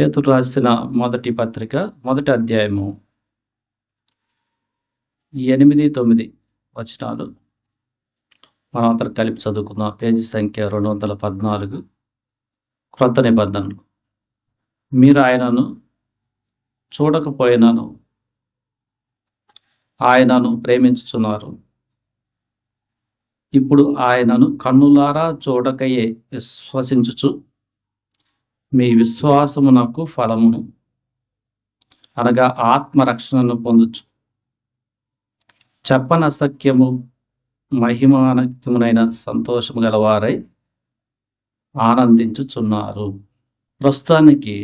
పేతురు రాసిన మొదటి పత్రిక మొదటి అధ్యాయము 8, 9 వచనాలు మనం అందరం కలిపి చదువుకుందాం. పేజీ సంఖ్య 214, క్రొత్త నిబంధనలు. మీరు ఆయనను చూడకపోయినాను ఆయనను ప్రేమించుచున్నారు. ఇప్పుడు ఆయనను కన్నులారా చూడకయే విశ్వసించుచు మీ విశ్వాసమునకు ఫలమును అనగా ఆత్మరక్షణను పొందుచు చెప్పనసఖ్యము మహిమానక్తమునైన సంతోషము గలవారై ఆనందించుచున్నారు. ప్రస్తుతానికి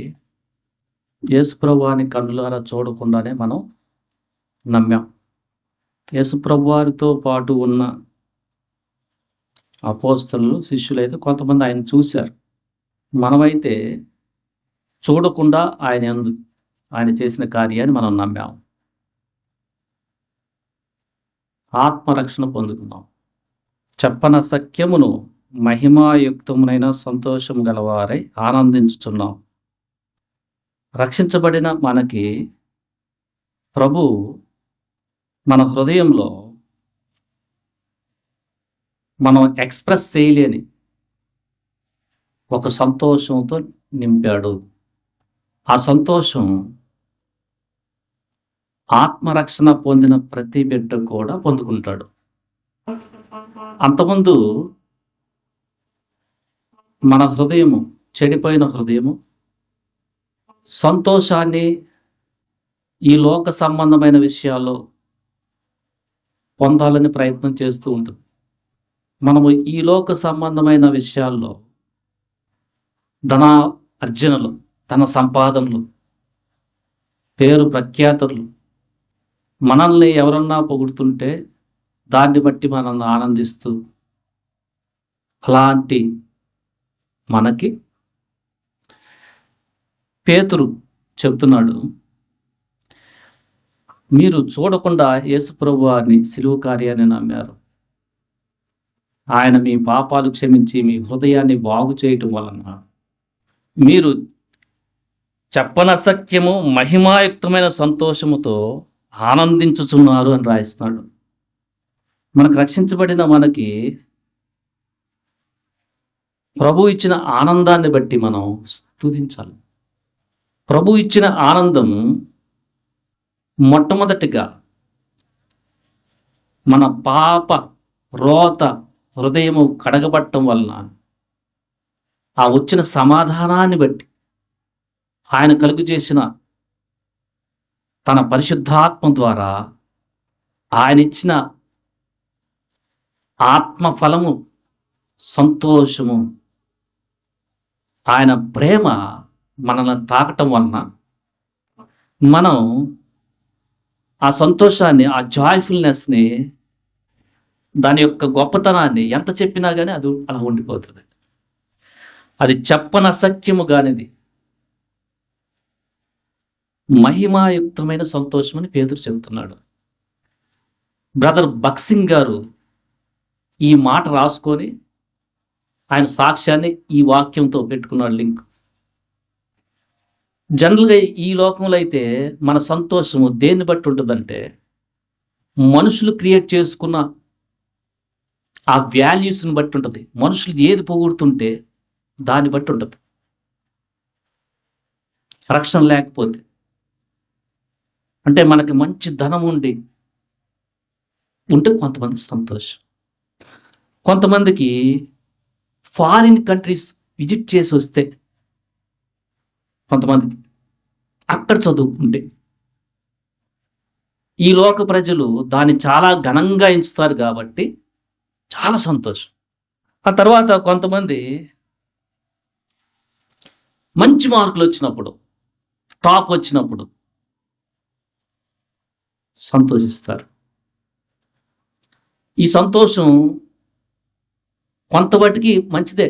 యేసుప్రభువాని కన్నులారా చూడకుండానే మనం నమ్మాం. యేసుప్రభువారితో పాటు ఉన్న అపోస్తలులు, శిష్యులైతే కొంతమంది ఆయన చూశారు. మనమైతే చూడకుండా ఆయన చేసిన కార్యాన్ని మనం నమ్మాం. ఆత్మరక్షణ పొందుకున్నాం. చెప్పనసఖ్యమును మహిమాయుక్తమునైన సంతోషం గలవారై ఆనందించుచున్నాం. రక్షించబడిన మనకి ప్రభు మన హృదయంలో మనం ఎక్స్ప్రెస్ చేయలేని ఒక సంతోషంతో నింపాడు. ఆ సంతోషం ఆత్మరక్షణ పొందిన ప్రతి బిడ్డ కూడా పొందుకుంటాడు. అంతకుముందు మన హృదయము, చెడిపోయిన హృదయము, సంతోషాన్ని ఈ లోక సంబంధమైన విషయాల్లో పొందాలని ప్రయత్నం చేస్తూ ఉంటుంది. మనము ఈ లోక సంబంధమైన విషయాల్లో ధన అర్జనలు, ధన సంపాదనలు, పేరు ప్రఖ్యాతులు, మనల్ని ఎవరన్నా పొగుడుతుంటే దాన్ని బట్టి మనల్ని ఆనందిస్తూ, అలాంటి మనకి పేతురు చెప్తున్నాడు, మీరు చూడకుండా యేసుప్రభు వారిని సిలువ కార్యాన్ని నమ్మారు. ఆయన మీ పాపాలు క్షమించి మీ హృదయాన్ని బాగు చేయటం వలన మీరు చెప్పనసఖ్యము మహిమాయుక్తమైన సంతోషముతో ఆనందించుచున్నారు అని రాయిస్తున్నాడు. మనకు రక్షించబడిన మనకి ప్రభు ఇచ్చిన ఆనందాన్ని బట్టి మనం స్తుతించాలి. ప్రభు ఇచ్చిన ఆనందం మొట్టమొదటిగా మన పాప రోత హృదయము కడగబట్టం వలన ఆ వచ్చిన సమాధానాన్ని బట్టి ఆయన కలుగు చేసిన తన పరిశుద్ధాత్మ ద్వారా ఆయన ఇచ్చిన ఆత్మఫలము, సంతోషము, ఆయన ప్రేమ మనల్ని తాకటం వలన మనం ఆ సంతోషాన్ని, ఆ జాయ్ఫుల్నెస్ని, దాని యొక్క గొప్పతనాన్ని ఎంత చెప్పినా కానీ అది అలా ఉండిపోతుంది. అది చెప్పనసఖ్యము కానిది మహిమాయుక్తమైన సంతోషం అని పేతురు చెబుతున్నాడు. బ్రదర్ బక్సింగ్ గారు ఈ మాట రాసుకొని ఆయన సాక్ష్యాన్ని ఈ వాక్యంతో పెట్టుకున్నాడు లింక్. జనరల్గా ఈ లోకంలో అయితే మన సంతోషము దేన్ని బట్టి ఉంటుందంటే మనుషులు క్రియేట్ చేసుకున్న ఆ వాల్యూస్ని బట్టి ఉంటుంది. మనుషులు ఏది పొగుడుతుంటే దాన్ని బట్టి ఉంటుంది. రక్షణ లేకపోతే, అంటే మనకి మంచి ధనం ఉంటే కొంతమంది సంతోషం, కొంతమందికి ఫారిన్ కంట్రీస్ విజిట్ చేసి వస్తే, కొంతమందికి అక్కడ చదువుకుంటే, ఈ లోక ప్రజలు దాన్ని చాలా ఘనంగా ఎంచుతారు కాబట్టి చాలా సంతోషం. ఆ తర్వాత కొంతమంది మంచి మార్కులు వచ్చినప్పుడు, టాప్ వచ్చినప్పుడు సంతోషిస్తారు. ఈ సంతోషం కొంతవాటికి మంచిదే,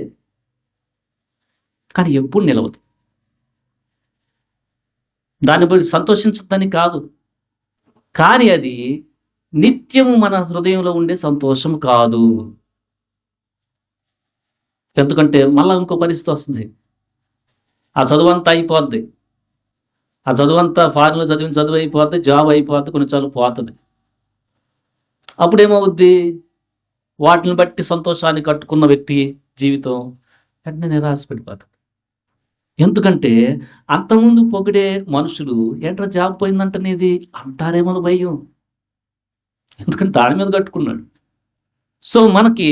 కానీ ఎప్పుడు నిలవదు. దాన్ని బట్టి సంతోషించదని కాదు, కానీ అది నిత్యము మన హృదయంలో ఉండే సంతోషం కాదు. ఎందుకంటే మళ్ళీ ఇంకో పరిస్థితి వస్తుంది. ఆ చదువు అంతా అయిపోద్ది, ఆ చదువంతా ఫారెన్‌లో చదివిన చదువు అయిపోద్ది, జాబ్ అయిపోద్ది, కొన్నిసార్లు పోతది. అప్పుడేమవుద్ది? వాటిని బట్టి సంతోషాన్ని కట్టుకున్న వ్యక్తి జీవితం వెంటనే నిరాశ పడిపోతాడు. ఎందుకంటే అంతకుముందు పొగిడే మనుషులు ఏంట్రా జాబ్ పోయిందంట నీది అంటారేమో భయం. ఎందుకంటే దాని మీద కట్టుకున్నాడు. సో మనకి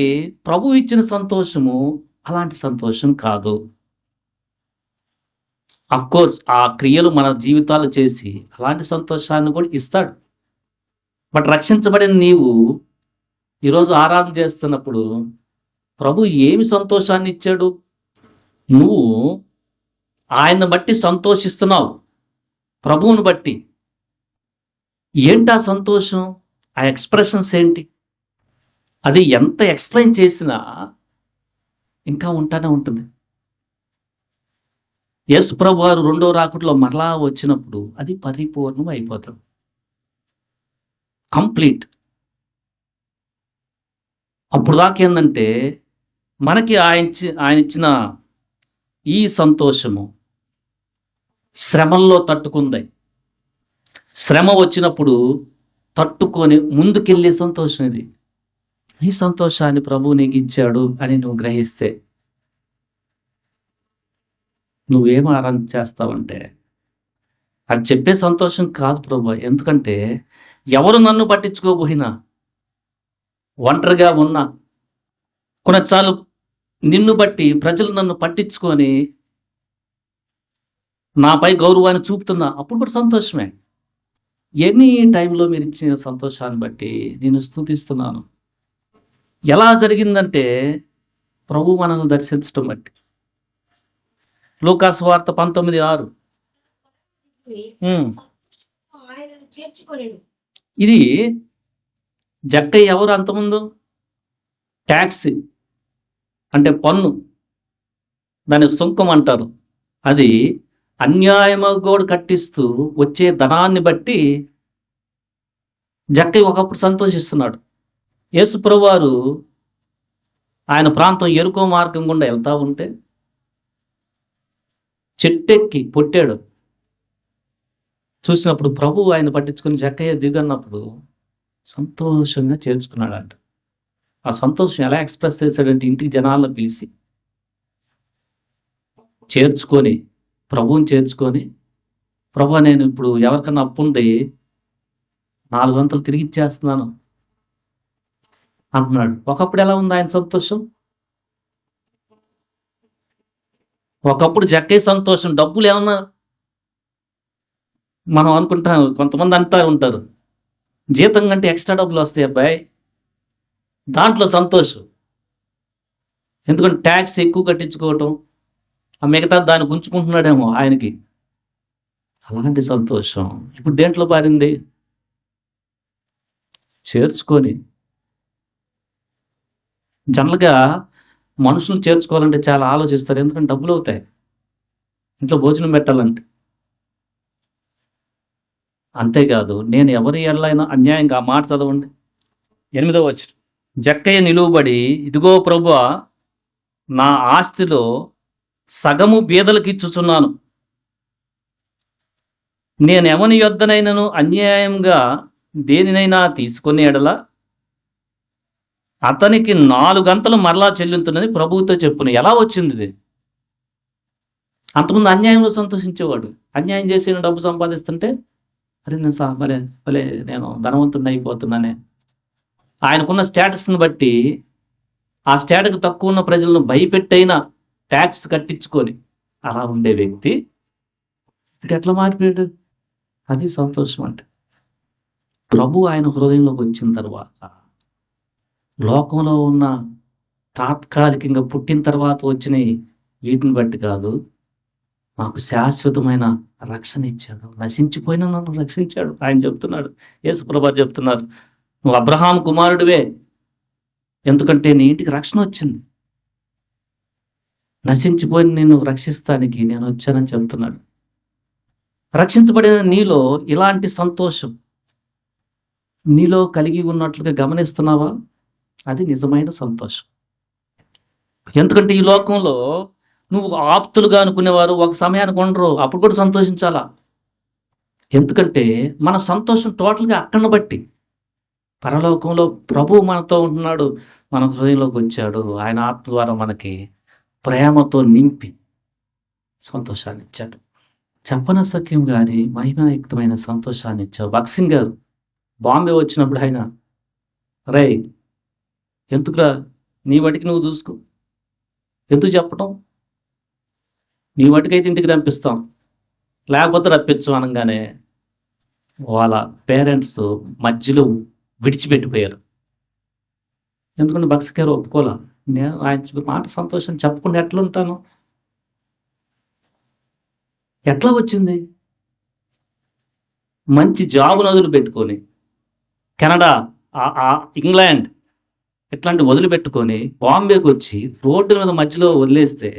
ప్రభువు ఇచ్చిన సంతోషము అలాంటి సంతోషం కాదు. అఫ్‌కోర్స్ ఆ క్రియలు మన జీవితాల్లో చేసి అలాంటి సంతోషాన్ని కూడా ఇస్తాడు. బట్ రక్షించబడిన నీవు ఈరోజు ఆరాధన చేస్తున్నప్పుడు ప్రభు ఏమి సంతోషాన్ని ఇచ్చాడు? నువ్వు ఆయన్ని బట్టి సంతోషిస్తున్నావు. ప్రభువుని బట్టి. ఏంటా సంతోషం? ఆ ఎక్స్‌ప్రెషన్స్ ఏంటి? అది ఎంత ఎక్స్‌ప్లెయిన్ చేసినా ఇంకా ఉంటానే ఉంటుంది. యేసు ప్రభువారు రెండో రాకడలో మరలా వచ్చినప్పుడు అది పరిపూర్ణం అయిపోతుంది. కంప్లీట్. అప్పుడు దాకా ఏందంటే మనకి ఆయనిచ్చిన ఈ సంతోషము శ్రమల్లో తట్టుకుంది. శ్రమ వచ్చినప్పుడు తట్టుకొని ముందుకెళ్ళే సంతోషం ఇది. ఈ సంతోషాన్ని ప్రభువు నీకు ఇచ్చాడు అని నువ్వు గ్రహిస్తే నువ్వేం ఆరాధన చేస్తావంటే అది చెప్పే సంతోషం కాదు ప్రభు. ఎందుకంటే ఎవరు నన్ను పట్టించుకోబోయినా ఒంటరిగా ఉన్నా కొన్నిసార్లు నిన్ను బట్టి ప్రజలు నన్ను పట్టించుకొని నాపై గౌరవాన్ని చూపుతున్నా అప్పుడు కూడా సంతోషమే. ఎనీ టైంలో మీరు ఇచ్చిన సంతోషాన్ని బట్టి నేను స్తుతిస్తున్నాను. ఎలా జరిగిందంటే ప్రభు మనల్ని దర్శించటం బట్టి. లూకా సువార్త 19:6 ఇది జక్కయ్య ఎవరు అంతకుముందు? ట్యాక్స్ అంటే పన్ను, దాన్ని సుంకం అంటారు. అది అన్యాయముగా కూడా కట్టిస్తూ వచ్చే ధనాన్ని బట్టి జక్కయ్య ఒకప్పుడు సంతోషిస్తున్నాడు. యేసు ప్రభువారు ఆయన ప్రాంతం యెరికో మార్గం గుండా వెళ్తా ఉంటే చెట్టెక్కి పొట్టాడు. చూసినప్పుడు ప్రభువు ఆయన పట్టించుకొని జక్కయ్య దిగన్నప్పుడు సంతోషంగా చేర్చుకున్నాడంట. ఆ సంతోషం ఎలా ఎక్స్‌ప్రెస్ చేశాడంటే ఇంటికి జనాలను పిలిచి చేర్చుకొని ప్రభువుని చేర్చుకొని, ప్రభు నేను ఇప్పుడు ఎవరికన్నా అప్పుంది 4 వంతులు తిరిగి ఇచ్చేస్తున్నాను అంటున్నాడు. ఒకప్పుడు ఎలా ఉంది ఆయన సంతోషం? ఒకప్పుడు జక్కయ్య సంతోషం డబ్బులు ఏమన్నా మనం అనుకుంటాం, కొంతమంది అంటా ఉంటారు జీతం కంటే ఎక్స్ట్రా డబ్బులు వస్తాయి అబ్బాయి, దాంట్లో సంతోషం. ఎందుకంటే ట్యాక్స్ ఎక్కువ కట్టించుకోవటం, ఆ మిగతా దాన్ని గుంజుకుంటున్నాడేమో ఆయనకి. అలాంటి సంతోషం ఇప్పుడు దేంట్లో పారింది? చేర్చుకొని. జనరల్‌గా మనుషులను చేర్చుకోవాలంటే చాలా ఆలోచిస్తారు. ఎందుకంటే డబ్బులు అవుతాయి ఇంట్లో భోజనం పెట్టాలంటే. అంతేకాదు నేను ఎవరి ఎడలైనా అన్యాయంగా ఆ మాట చదవండి 8వ వచనం. జక్కయ్య నిలువబడి ఇదిగో ప్రభువా నా ఆస్తిలో సగము బీదలకు ఇచ్చుచున్నాను. నేనెవని యొద్దనైనను అన్యాయంగా దేనినైనా తీసుకునే ఎడల అతనికి 4 గంతలు మరలా చెల్లింతునని ప్రభువుతో చెప్పును. ఎలా వచ్చింది ఇది? అంతకుముందు అన్యాయంలో సంతోషించేవాడు. అన్యాయం చేసి డబ్బు సంపాదిస్తుంటే అరే నేను భలే నేను ధనవంతుడిని అయిపోతున్నానే. ఆయనకున్న స్టేటస్‌ని బట్టి ఆ స్టేటస్‌కి తక్కువ ఉన్న ప్రజలను భయపెట్టైనా ట్యాక్స్ కట్టించుకొని అలా ఉండే వ్యక్తి ఇటు ఎట్లా మారిపోయాడు? అది సంతోషం అంటే. ప్రభు ఆయన హృదయంలోకి వచ్చిన తర్వాత లోకంలో ఉన్న తాత్కాలికంగా పుట్టిన తర్వాత వచ్చినయి వీటిని బట్టి కాదు, నాకు శాశ్వతమైన రక్షణ ఇచ్చాడు. నశించిపోయిన నన్ను రక్షించాడు ఆయన చెప్తున్నాడు. యేసు ప్రభువారు చెప్తున్నారు, నువ్వు అబ్రహాము కుమారుడివే, ఎందుకంటే నీ ఇంటికి రక్షణ వచ్చింది. నశించిపోయిన నిన్ను రక్షిస్తానికి నేను వచ్చానని చెప్తున్నాడు. రక్షించబడిన నీలో ఇలాంటి సంతోషం నీలో కలిగి ఉన్నట్లుగా గమనిస్తున్నావా? అది నిజమైన సంతోషం. ఎందుకంటే ఈ లోకంలో నువ్వు ఆప్తులుగా అనుకునేవారు ఒక సమయానికి ఉండరు, అప్పుడు కూడా సంతోషించాలా? ఎందుకంటే మన సంతోషం టోటల్‌గా అక్కడిని బట్టి. పరలోకంలో ప్రభువు మనతో ఉంటున్నాడు. మన హృదయంలోకి వచ్చాడు. ఆయన ఆత్మ ద్వారా మనకి ప్రేమతో నింపి సంతోషాన్నిచ్చాడు. చెప్పనసఖ్యం గాని మహిమాయుక్తమైన సంతోషాన్నిచ్చావు. భగత్ సింగ్ గారు బాంబే వచ్చినప్పుడు ఆయన, "రేయ్! ఎందుకురా నీ వాటికి నువ్వు చూసుకో. ఎందుకు చెప్పటం? నీ వాటికైతే ఇంటికి పంపిస్తాం. లేకపోతే రప్పించం" అనంగానే వాళ్ళ పేరెంట్స్ మధ్యలో విడిచిపెట్టిపోయారు. ఎందుకంటే భగత్ సింగ్ గారు ఒప్పుకోలా. నేను ఆయన మాట సంతోషం చెప్పకుండా ఎట్లుంటాను? ఎట్లా వచ్చింది? మంచి జాబ్‌ని వదిలిపెట్టుకొని, కెనడా, ఇంగ్లాండ్ ఇట్లాంటివి వదిలిపెట్టుకొని బాంబేకొచ్చి రోడ్డు మీద మధ్యలో వదిలేస్తే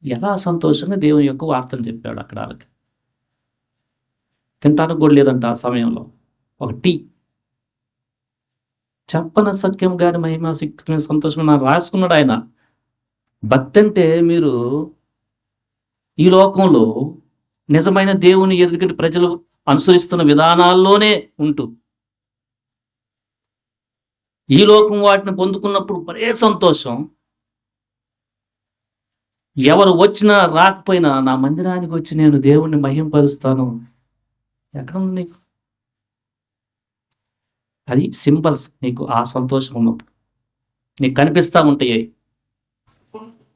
ఎలా సంతోషంగా దేవుని యొక్క వార్తను చెప్పాడు అక్కడ ఆళ్ళకి. తినటానికి కూడా లేదంట ఆ సమయంలో. ఒక టీ. చెప్పనసఖ్యం గాని మహిమాయుక్తమైన సంతోషం అని రాసుకున్నాడు ఆయన. భక్తి అంటే మీరు ఈ లోకంలో నిజమైన దేవుని ఎదుటి ప్రజలు అనుసరిస్తున్న విధానాల్లోనే ఉంటూ, ఈ లోకం వాటిని పొందుకున్నప్పుడు మరే సంతోషం. ఎవరు వచ్చినా రాకపోయినా నా మందిరానికి వచ్చి నేను దేవుణ్ణి మహింపరుస్తాను. ఎక్కడుంది నీకు? అది సింబల్స్ నీకు ఆ సంతోషం ఉన్నప్పుడు. నీకు కనిపిస్తా ఉంటాయి.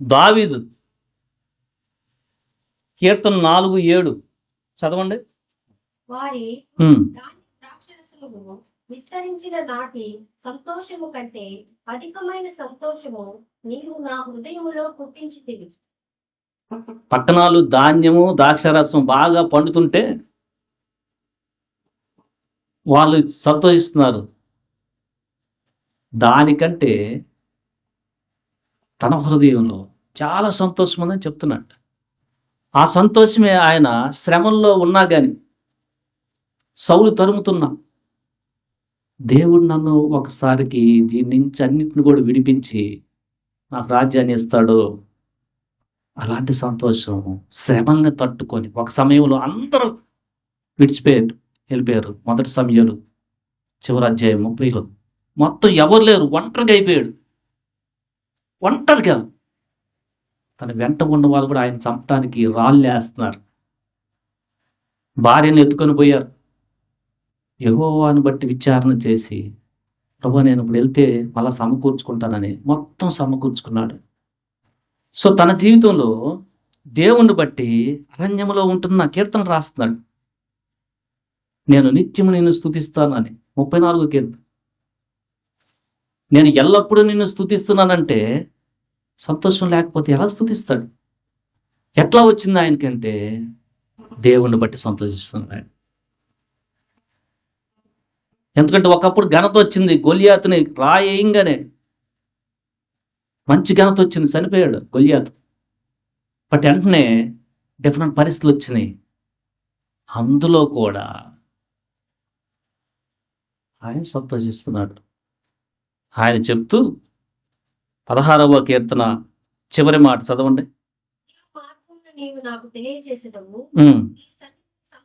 దావీదు కీర్తన 4:7 చదవండి. వారి హ్మ్. ధాన్య ద్రాక్షరసమును విస్తరించిన నాటి సంతోషము కంటే అధికమైన సంతోషము నీవు నా హృదయములో పుట్టించితివి. పట్టణాలు ధాన్యము ద్రాక్షారసం బాగా పండుతుంటే వాళ్ళు సంతోషిస్తున్నారు. దానికంటే తన హృదయంలో చాలా సంతోషం ఉందని చెప్తున్నాడు. ఆ సంతోషమే ఆయన శ్రమల్లో ఉన్నా గాని, సౌలు తరుముతున్నా, దేవుడు నన్ను ఒకసారికి దీని నుంచి అన్నిటిని కూడా విడిపించి నాకు రాజ్యాన్ని ఇస్తాడు. అలాంటి సంతోషం శ్రమల్ని తట్టుకొని ఒక సమయంలో అందరూ వెళ్ళిపోయారు. మొదటి సమయాలు చివరి అధ్యాయం 30లో మొత్తం ఎవరు లేరు, ఒంటరిగా అయిపోయాడు. ఒంటరిగా తన వెంట ఉన్న వాళ్ళు కూడా ఆయన చంపడానికి రాళ్ళేస్తున్నారు. భార్యను ఎత్తుకొని పోయారు. యెహోవాను బట్టి విచారణ చేసి, ప్రభు నేను ఇప్పుడు వెళ్తే మళ్ళా సమకూర్చుకుంటానని మొత్తం సమకూర్చుకున్నాడు. సో తన జీవితంలో దేవుణ్ణి బట్టి అరణ్యములో ఉంటున్న కీర్తన రాస్తున్నాడు. నేను నిత్యము నిన్ను స్తుతిస్తాను అని 34 కీర్తన. నేను ఎల్లప్పుడూ నిన్ను స్తుతిస్తున్నానంటే సంతోషం లేకపోతే ఎలా స్తుతిస్తాడు? ఎట్లా వచ్చింది ఆయనకంటే దేవుణ్ణి బట్టి సంతోషిస్తున్నాడు ఆయన. ఎందుకంటే ఒకప్పుడు ఘనత వచ్చింది. గొలియాతుని రాయేయంగానే మంచి ఘనత వచ్చింది, చనిపోయాడు గొలియాతు. బట్ వెంటనే డిఫరెంట్ పరిస్థితులు వచ్చినాయి. అందులో కూడా ఆయన సంతోషిస్తున్నాడు. ఆయన చెప్తూ 16వ కీర్తన చివరి మాట చదవండి. మార్గమును నీవు నాకు తెలియజేసేదవు. ఉమ్, నీ సన్నిధిలో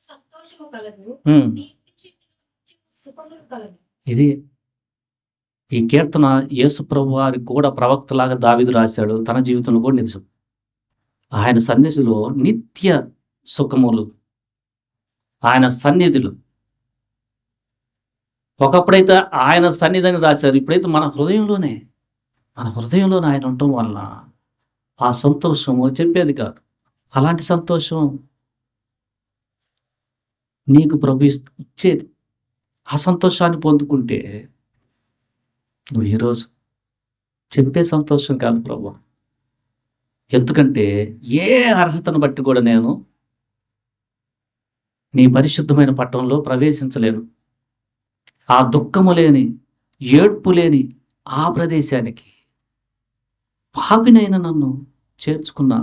సంతోషము కలదు. ఉమ్. నీ చుట్టూ సుఖములు కలదు. ఇది ఈ కీర్తన యేసు ప్రభు వారికి కూడా ప్రవక్తలాగా దావీదు రాశాడు. తన జీవితంలో కూడా నిజం. ఆయన సన్నిధిలో నిత్య సుఖములు, ఆయన సన్నిధులు. ఒకప్పుడైతే ఆయన సన్నిధిని రాశారు, ఇప్పుడైతే మన హృదయంలోనే ఆయన ఉండటం వలన ఆ సంతోషము చెప్పేది కాదు. అలాంటి సంతోషం నీకు ప్రభు ఇచ్చేది. ఆ సంతోషాన్ని పొందుకుంటే నువ్వు ఈరోజు చెప్పే సంతోషం కాదు ప్రభు. ఎందుకంటే ఏ అర్హతను బట్టి కూడా నేను నీ పరిశుద్ధమైన పట్టణంలో ప్రవేశించలేను. ఆ దుఃఖము లేని, ఏడ్పు లేని ఆ ప్రదేశానికి పాపినైన నన్ను చేర్చుకున్న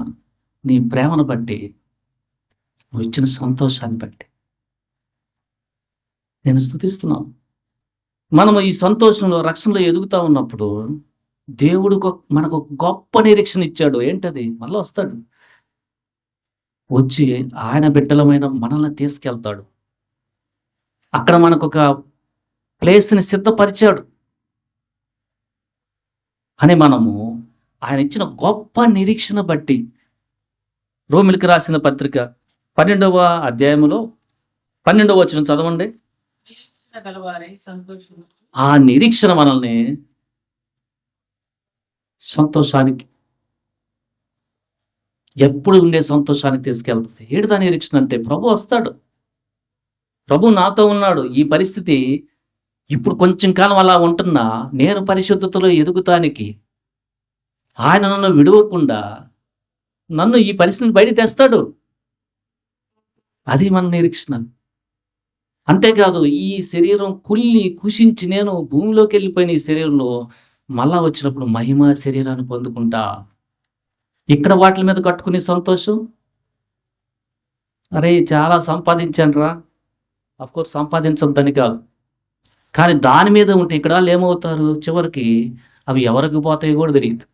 నీ ప్రేమను బట్టి, నువ్వు ఇచ్చిన సంతోషాన్ని బట్టి నేను స్తుతిస్తున్నాను. మనము ఈ సంతోషంలో, రక్షణలో ఎదుగుతా ఉన్నప్పుడు దేవుడు మనకు ఒక గొప్ప నిరీక్షణ ఇచ్చాడు. ఏంటది? మళ్ళీ వస్తాడు. వచ్చి ఆయన బిడ్డలమైన మనల్ని తీసుకెళ్తాడు. అక్కడ మనకొక ప్లేస్‌ని సిద్ధపరిచాడు అని మనము ఆయన ఇచ్చిన గొప్ప నిరీక్షణ బట్టి రోమీయులకు రాసిన పత్రిక 12వ అధ్యాయములో 12వ వచనం చదవండి. నిరీక్షణ గలవారై సంతోషించు. ఆ నిరీక్షణ మనల్ని సంతోషానికి, ఎప్పుడు ఉండే సంతోషానికి తీసుకెళ్తుంది. ఏడుదా నిరీక్షణ అంటే ప్రభు వస్తాడు. ప్రభు నాతో ఉన్నాడు. ఈ పరిస్థితి ఇప్పుడు కొంచెం కాలం అలా ఉంటున్నా నేను పరిశుద్ధతలో ఎదుగుతానికి ఆయన నన్ను విడవకుండా నన్ను ఈ పరిస్థితిని బయట తెస్తాడు. అది మన నిరీక్షణ. అంతేకాదు ఈ శరీరం కుళ్ళి కుషించి నేను భూమిలోకి వెళ్ళిపోయిన ఈ శరీరంలో మళ్ళా వచ్చినప్పుడు మహిమ శరీరాన్ని పొందుకుంటా. ఇక్కడ వాటి మీద కట్టుకునే సంతోషం, అరే చాలా సంపాదించాను రా, అఫ్కోర్స్ సంపాదించద్దని కాదు, కానీ దాని మీద ఉంటే ఇక్కడ వాళ్ళు ఏమవుతారు, చివరికి అవి ఎవరికి పోతాయో కూడా తెలియదు.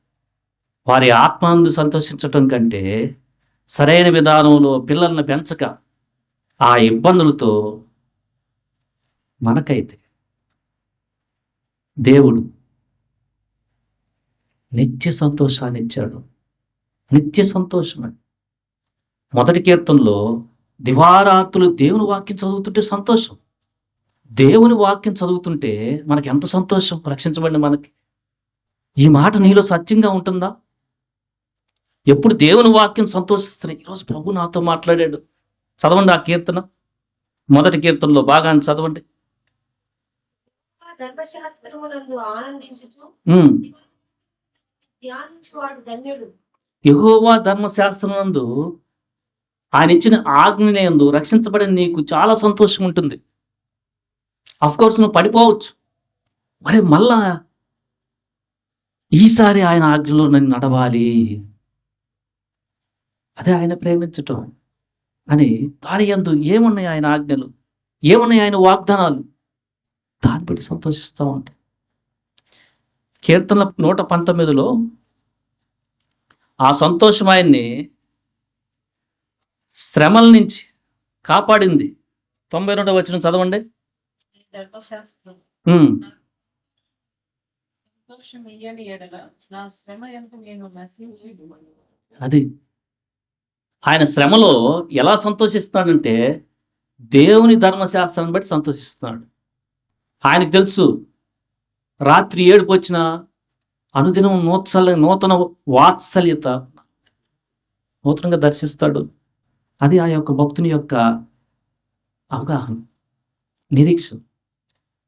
వారి ఆత్మందు సంతోషించటం కంటే సరైన విధానంలో పిల్లల్ని పెంచక ఆ ఇబ్బందులతో మనకైతే దేవుడు నిత్య సంతోషాన్ని ఇచ్చాడు. నిత్య సంతోషం. మొదటి కీర్తనలో దివారాత్రులు దేవుని వాక్యం చదువుతుంటే సంతోషం. దేవుని వాక్యం చదువుతుంటే మనకి ఎంత సంతోషం. రక్షించబడిన మనకి ఈ మాట నీలో సత్యంగా ఉంటుందా? ఎప్పుడు దేవుని వాక్యం సంతోషిస్తున్నాయి. ఈరోజు ప్రభు నాతో మాట్లాడాడు. చదవండి ఆ కీర్తన, మొదటి కీర్తనలో బాగా చదవండి. ధర్మశాస్త్రమునందు ఆనందించుచు ఉమ్. ధ్యానించువాడు ధన్యుడు. యెహోవా ధర్మశాస్త్రమునందు ఆయన ఇచ్చిన ఆజ్ఞయందు రక్షించబడిన నీకు చాలా సంతోషం ఉంటుంది. కోర్స్ నువ్వు పడిపోవచ్చు, మరి మళ్ళా ఈసారి ఆయన ఆజ్ఞలో నేను నడవాలి. అదే ఆయన ప్రేమించటం అని. దాని యందు ఏమున్నాయి ఆయన ఆజ్ఞలు, ఏమున్నాయి ఆయన వాగ్దానాలు, దాన్ని బట్టి సంతోషిస్తూ ఉంటాం. కీర్తనల 119లో ఆ సంతోషం ఆయన్ని శ్రమల నుంచి కాపాడింది. 92వ వచనం చదవండి. నీ ధర్మశాస్త్రం ఉమ్. సంతోషం ఇయ్యని ఎడల నా శ్రమ ఎంత నేను నశించి అది ఆయన శ్రమలో ఎలా సంతోషిస్తాడంటే దేవుని ధర్మశాస్త్రాన్ని బట్టి సంతోషిస్తున్నాడు. ఆయనకు తెలుసు రాత్రి ఏడుపు వచ్చిన అనుదినం నూతన వాత్సల్యత నూతనంగా దర్శిస్తాడు. అది ఆ యొక్క భక్తుని యొక్క అవగాహన, నిరీక్షణ.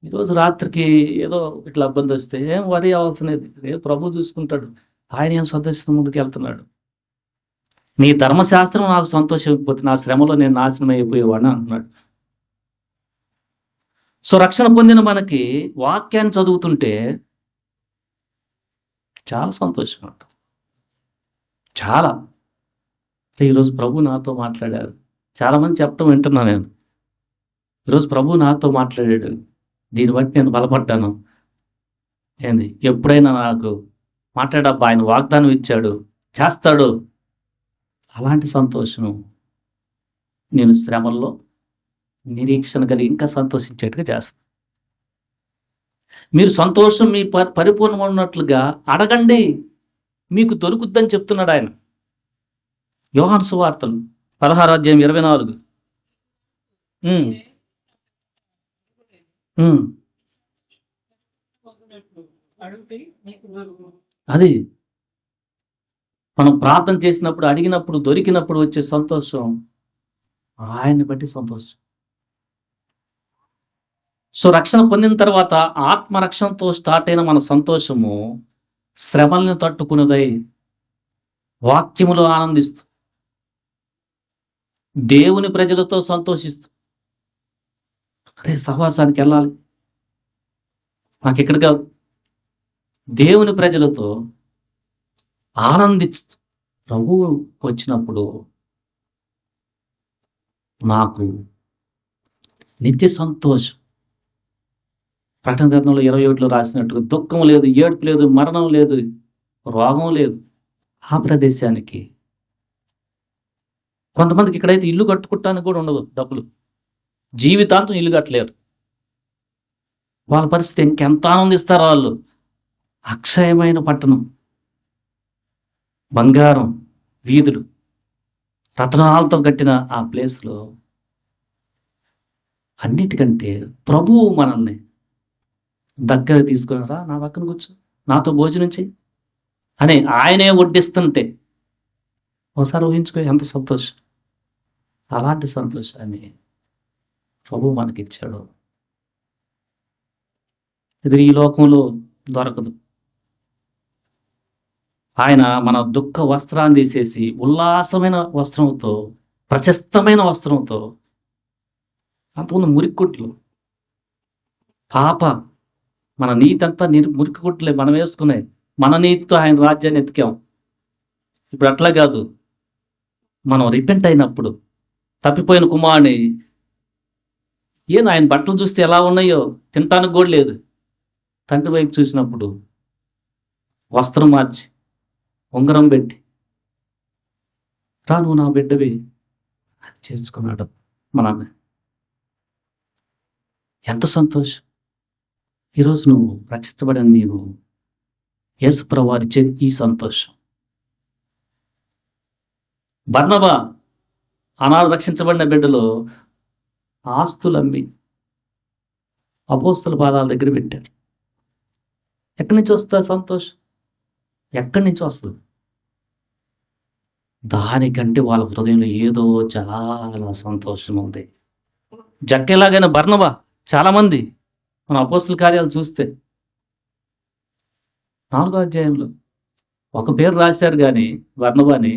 ఈరోజు రాత్రికి ఏదో ఇట్లా ఇబ్బంది వస్తే ఏం వరి అవ్వాల్సినది, రేపు ప్రభు చూసుకుంటాడు. ఆయన ఏం సంతోషిస్తూ ముందుకు వెళ్తున్నాడు. నీ ధర్మశాస్త్రం నాకు సంతోషం ఇవ్వకపోతే నా శ్రమలో నేను నాశనం అయిపోయేవాడిని అంటున్నాడు. సో రక్షణ పొందిన మనకి వాక్యాన్ని చదువుతుంటే చాలా సంతోషం అంట. చాలా. ఈరోజు ప్రభు నాతో మాట్లాడారు. చాలామంది చెప్పడం వింటున్నా నేను. ఈరోజు ప్రభు నాతో మాట్లాడాడు, దీన్ని బట్టి నేను బలపడ్డాను. ఏంది ఎప్పుడైనా నాకు మాట్లాడబ్బా, ఆయన వాగ్దానం ఇచ్చాడు, చేస్తాడు. అలాంటి సంతోషం నేను శ్రమల్లో నిరీక్షణ కలిగి ఇంకా సంతోషించేట్టుగా చేస్తాను. మీరు సంతోషం మీ పరిపూర్ణం ఉన్నట్లుగా అడగండి, మీకు దొరుకుద్దని చెప్తున్నాడు ఆయన. యోహాను సువార్తలు 16వ అధ్యాయం 24. అడుగుతే నీకు దొరుకును. అది మనం ప్రార్థన చేసినప్పుడు, అడిగినప్పుడు, దొరికినప్పుడు వచ్చే సంతోషం ఆయన్ని బట్టి సంతోషం. సో రక్షణ పొందిన తర్వాత ఆత్మరక్షణతో స్టార్ట్ అయిన మన సంతోషము శ్రమల్ని తట్టుకున్నదై వాక్యములో ఆనందిస్తూ దేవుని ప్రజలతో సంతోషిస్తూ, అరే సహవాసానికి వెళ్ళాలి, నాకు ఇక్కడ కాదు, దేవుని ప్రజలతో ఆనందిస్తూ ప్రభువు వచ్చినప్పుడు నాకు నిత్య సంతోషం. ప్రకటన గ్రంథంలో 21లో రాసినట్టుగా దుఃఖం లేదు, ఏడుపు లేదు, మరణం లేదు, రోగం లేదు. ఆ ప్రదేశానికి కొంతమందికి ఇక్కడైతే ఇల్లు కట్టుకుంటానికి కూడా ఉండదు డబ్బులు. జీవితాంతం ఇల్లు కట్టలేరు. వాళ్ళ పరిస్థితి ఇంకెంత ఆనందిస్తారో వాళ్ళు. అక్షయమైన పట్టణం, బంగారం, వీధులు, రత్నాలతో కట్టిన ఆ ప్లేస్‌లో అన్నిటికంటే ప్రభువు మనల్ని దగ్గరకి తీసుకొని రా నా పక్కన కూర్చో, నాతో భోజనం చెయ్యి అని ఆయనే వడ్డిస్తుంటే ఒకసారి ఊహించుకో ఎంత సంతోషం. అలాంటి సంతోషాన్ని ప్రభువు మనకిచ్చాడు. ఇది ఈ లోకంలో దొరకదు. ఆయన మన దుఃఖ వస్త్రాన్ని తీసేసి ఉల్లాసమైన వస్త్రంతో, ప్రశస్తమైన వస్త్రంతో, అంతకుముందు మురిక్కుట్లు, పాప మన నీతంతా మురికిగుడ్లే మనం వేసుకునేది. మన నీతితో ఆయన రాజ్యాన్ని ఎతికాం. ఇప్పుడు అట్లా కాదు. మనం రిపెంట్ అయినప్పుడు తప్పిపోయిన కుమారుని ఆయన బట్టలు చూస్తే ఎలా ఉన్నాయో తినటానికి కూడా లేదు. తండ్రి వైపు చూసినప్పుడు వస్త్రం మార్చి, ఉంగరం పెట్టి, రా నువ్వు నా బిడ్డవి అని చేసుకున్నాడు మా నాన్న. ఎంత సంతోషం. ఈరోజు నువ్వు రక్షించబడిన నీవు యేసు ప్రభువారి ఇచ్చేది ఈ సంతోషం. బర్నబా ఆనాడు రక్షించబడిన బిడ్డలో ఆస్తులమ్మి అపోస్తల పాదాల దగ్గర పెట్టారు. ఎక్కడి నుంచి వస్తుంది సంతోషం? ఎక్కడి నుంచి వస్తుంది? దానికంటే వాళ్ళ హృదయంలో ఏదో చాలా సంతోషం ఉంది. జక్కేలాగైన బర్నబా చాలామంది మన అపోస్తల కార్యాలు చూస్తే 4వ అధ్యాయంలో ఒక పేరు రాశారు కానీ బర్నబాని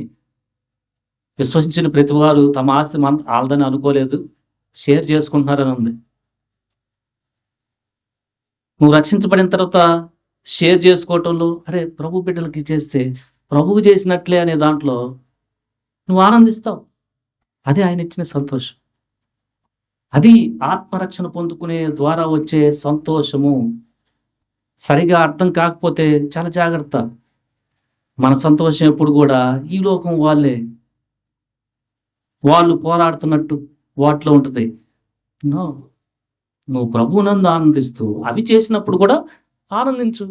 విశ్వసించిన ప్రతి వారు తమ ఆస్తి వాళ్ళదని అనుకోలేదు, షేర్ చేసుకుంటున్నారని ఉంది. నువ్వు రక్షించబడిన తర్వాత షేర్ చేసుకోవటంలో అరే ప్రభు బిడ్డలకి చేస్తే ప్రభువు చేసినట్లే అనే దాంట్లో నువ్వు ఆనందిస్తావు. అదే ఆయన ఇచ్చిన సంతోషం. అది ఆత్మరక్షణ పొందుకునే ద్వారా వచ్చే సంతోషము. సరిగా అర్థం కాకపోతే చాలా జాగ్రత్త. మన సంతోషం ఎప్పుడు కూడా ఈ లోకం వాళ్ళు పోరాడుతున్నట్టు వాటిలో ఉంటుంది. నువ్వు ప్రభువునందు ఆనందిస్తూ అవి చేసినప్పుడు కూడా ఆనందించు.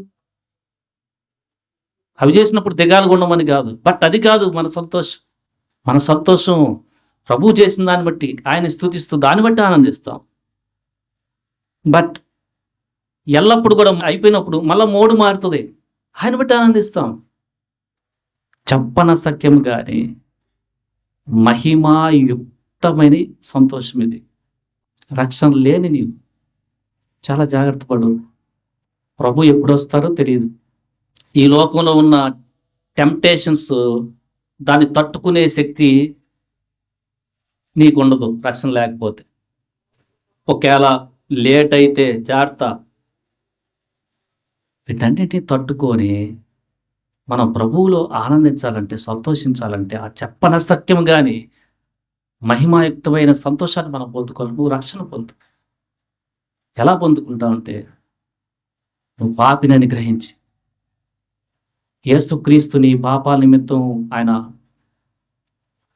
అవి చేసినప్పుడు దిగాలుగా ఉండమని కాదు, బట్ అది కాదు మన సంతోషం. మన సంతోషం ప్రభువు చేసిన దాన్ని బట్టి, ఆయన స్తుతిస్తూ దాన్ని బట్టి ఆనందిస్తాం. బట్ ఎల్లప్పుడు కూడా అయిపోయినప్పుడు మళ్ళీ మోడు మారుతుంది, ఆయన బట్టి ఆనందిస్తాం. చెప్పన సఖ్యం కానీ మహిమాయుక్తమైన సంతోషం ఇది. రక్షణ లేని నీవు చాలా జాగ్రత్త పడు. ప్రభు ఎప్పుడు వస్తారో తెలియదు. ఈ లోకంలో ఉన్న టెంప్టేషన్స్ దాన్ని తట్టుకునే శక్తి నీకు ఉండదు రక్షణ లేకపోతే. ఒకవేళ లేట్ అయితే జాగ్రత్త. వీటన్నిటిని తట్టుకొని మనం ప్రభువులో ఆనందించాలంటే, సంతోషించాలంటే ఆ చెప్పన సత్యం కానీ మహిమాయుక్తమైన సంతోషాన్ని మనం పొందుకోవాలి. నువ్వు రక్షణ పొందు. ఎలా పొందుకుంటావంటే నువ్వు పాపిని గ్రహించి యేసుక్రీస్తు నీ పాపాల నిమిత్తం ఆయన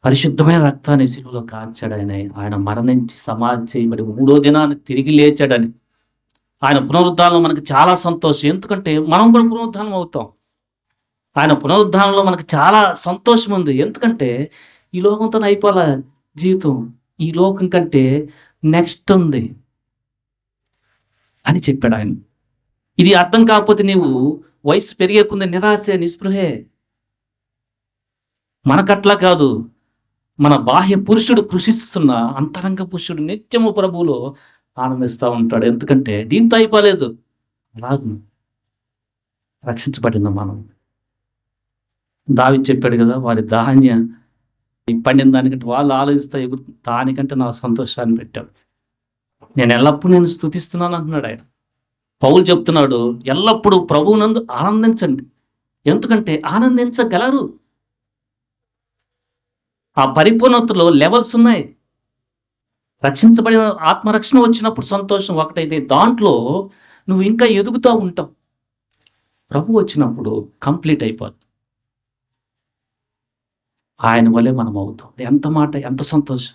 పరిశుద్ధమైన రక్తాన్ని శిలువలో కార్చాడని, ఆయన మరణించి సమాధి చేయబడి 3వ దినాన్ని తిరిగి లేచాడని, ఆయన పునరుద్ధానంలో మనకు చాలా సంతోషం. ఎందుకంటే మనం కూడా పునరుద్ధానం అవుతాం. ఆయన పునరుద్ధానంలో మనకు చాలా సంతోషం ఉంది. ఎందుకంటే ఈ లోకంతో అయిపోలే జీవితం, ఈ లోకం కంటే నెక్స్ట్ ఉంది అని చెప్పాడు ఆయన. ఇది అర్థం కాకపోతే నీవు వయసు పెరిగే కొంది నిరాశ, నిస్పృహే. మనకట్లా కాదు. మన బాహ్య పురుషుడు కృషిస్తున్న అంతరంగ పురుషుడు నిత్యము ప్రభువులో ఆనందిస్తూ ఉంటాడు. ఎందుకంటే దీంతో అయిపోలేదు. అలాగే రక్షించబడిన మనం. దావీదు చెప్పాడు కదా, వారి ధాన్యం పండిన దానికంటే వాళ్ళు ఆలోచిస్తా దానికంటే నా సంతోషాన్ని పెట్టాడు. నేను ఎల్లప్పుడూ స్తుతిస్తున్నాను అంటున్నాడు ఆయన. పౌలు చెప్తున్నాడు, ఎల్లప్పుడూ ప్రభువునందు ఆనందించండి. ఎందుకంటే ఆనందించగలరు. ఆ పరిపూర్ణతలో లెవెల్స్ ఉన్నాయి. రక్షించబడిన ఆత్మరక్షణ వచ్చినప్పుడు సంతోషం ఒకటైతే, దాంట్లో నువ్వు ఇంకా ఎదుగుతూ ఉంటావు. ప్రభు వచ్చినప్పుడు కంప్లీట్ అయిపోతుంది. ఆయన వలె మనం అవుతాం. ఎంత మాట, ఎంత సంతోషం.